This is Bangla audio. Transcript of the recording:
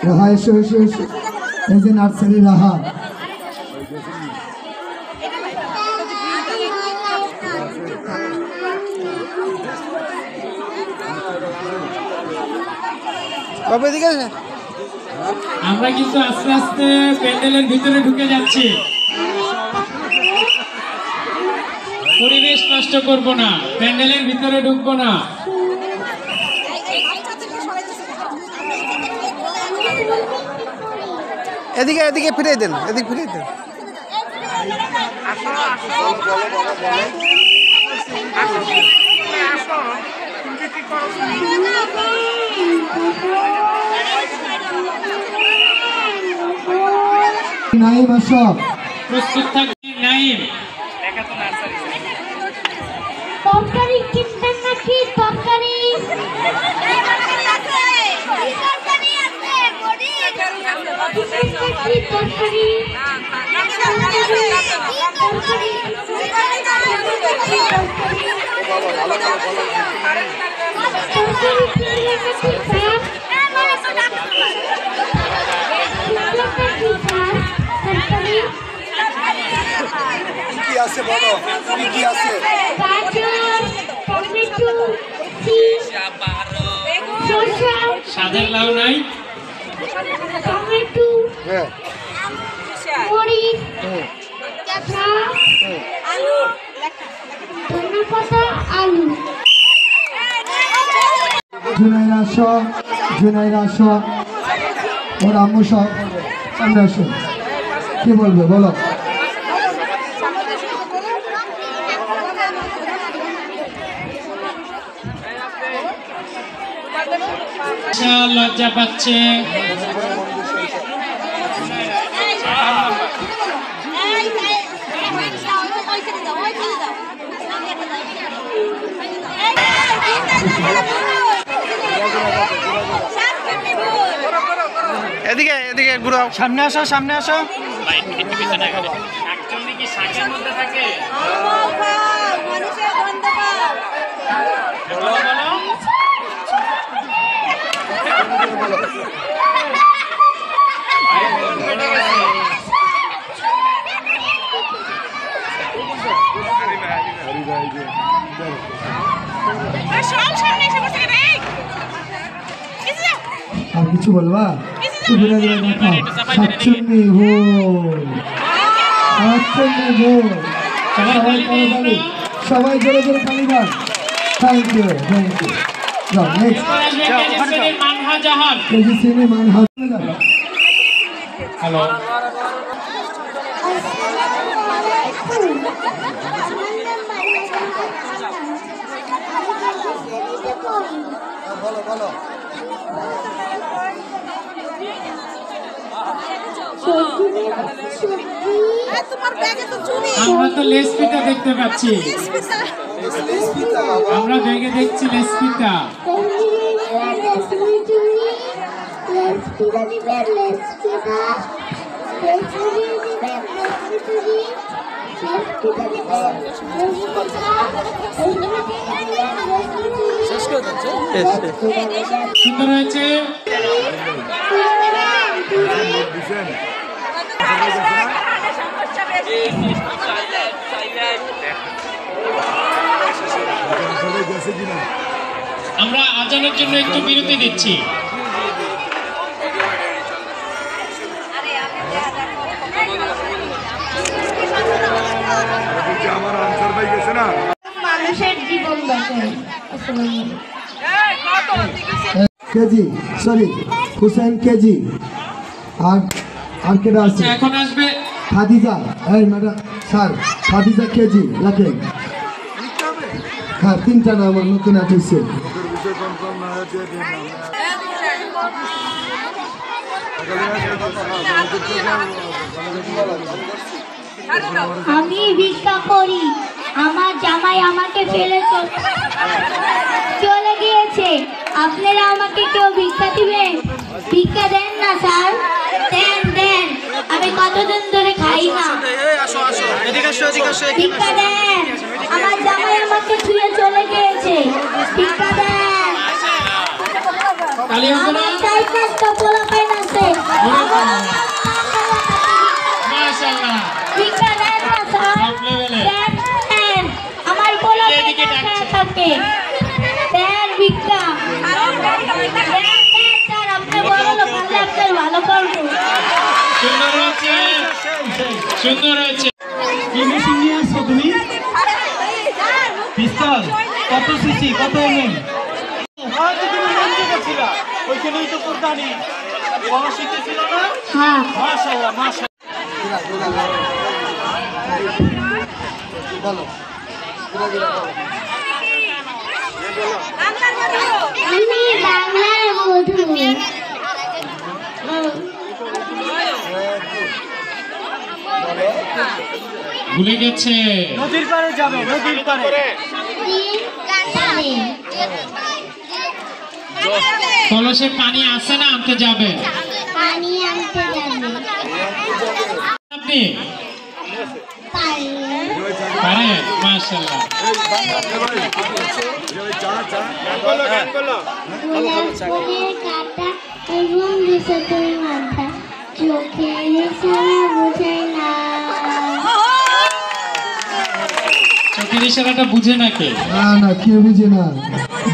রাহা এসো এসো এসো, এই যে নার্সারি রাহা। আমরা কিন্তু আস্তে আস্তে প্যান্ডেলের ভিতরে ঢুকে যাচ্ছি, পরিবেশ নষ্ট করব না, প্যান্ডেলের ভিতরে ঢুকবো না। এদিকে এদিকে ফিরে দেন, এদিকে ফিরে দেন। নাইম আসো, প্রস্তুত থাকবে নাইম। তরকারি কিনবেন নাকি? তরকারি কি আছে বলো, কি আছে? সাদের লাউ নাই? টমেটো, হ্যাঁ মরিচ, আলু, ধনেপাতা, আলু। জুনাইরা আসো, জুনাইরা আসো, ওর আম্মু সব সামনে আসো। কি বলবে বলো? লজ্জা পাচ্ছে। এদিকে এদিকে ঘুরো, সামনে আসো, সামনে আসো। শাকচুন্নি কি শাকের মধ্যে থাকে? আর কিছু বলবা? দেখাও সাতচন্নি হো, সাতচন্নি হো। সবাই জোরে জোরে তালি দাও। Thank you, thank you. যাও নেক্সট। মানহা জাহান। কেজি সিনে মানহা। হ্যালো, বলো বলো। আমরা তো লেস পিতা দেখতে পাচ্ছি, আমরা ব্যাগে দেখছি লেস পিতা। সুন্দর হয়েছে। আমরা আজানের জন্য একটু বিরতি দিচ্ছি। মানুষের জীবন বাঁচায়। KG sorry Hussain KG. আর আর কেটা আছে? এখন আসবে খাদিজা। এই ম্যাডাম স্যার, খাদিজা কেজি রাখেন। হ্যাঁ, তিনটা নাম আমার নতুন আসছে। আমি ভিক্ষা করি, আমার জামাই আমাকে ফেলে চলে গিয়েছে। আপনারা আমাকে কেউ ভিক্ষা দিবেন? ভিক্ষা দেন না স্যার, দেন দেন, আমি কতদিন ধরে খাই না। ভিক্ষা দেন, আমার জামাই আমাকে ছুঁয়ে চলে গিয়েছে, ভিক্ষা দেন। আমার 4-5টা পোলা পায় না দেন ভিক্ষা দেন স্যার আপনি বড় লোক আল্লাহ আপনার ভালো করবো সুন্দর হয়েছে, সুন্দর হয়েছে। কি মেশিন নিয়ে আসছো তুমি? পিস্তল কত সিসি কত এমএম? হয়তো তুমি মঞ্চে গেছিলা, ওইখানেই তো কুরবানি বলা শিখেছিল না? হ্যাঁ মাশাআল্লাহ মাশাআল্লাহ। বলো আমি বাংলার বধূ ভুলে গেছে। নদীর পাড়ে যাবে, নদীর পাড়ে। কলসে পানি আছে না, আনতে যাবে পানি আনতে যাবে আপনি? পারি পারেন, মাশাআল্লাহ। ফুলের কাটা এবং বিষতের মাথা চোখের ইশারা বোঝায় না চোখের ইশারাটা বুঝে নাকি? না না কেউ বুঝে না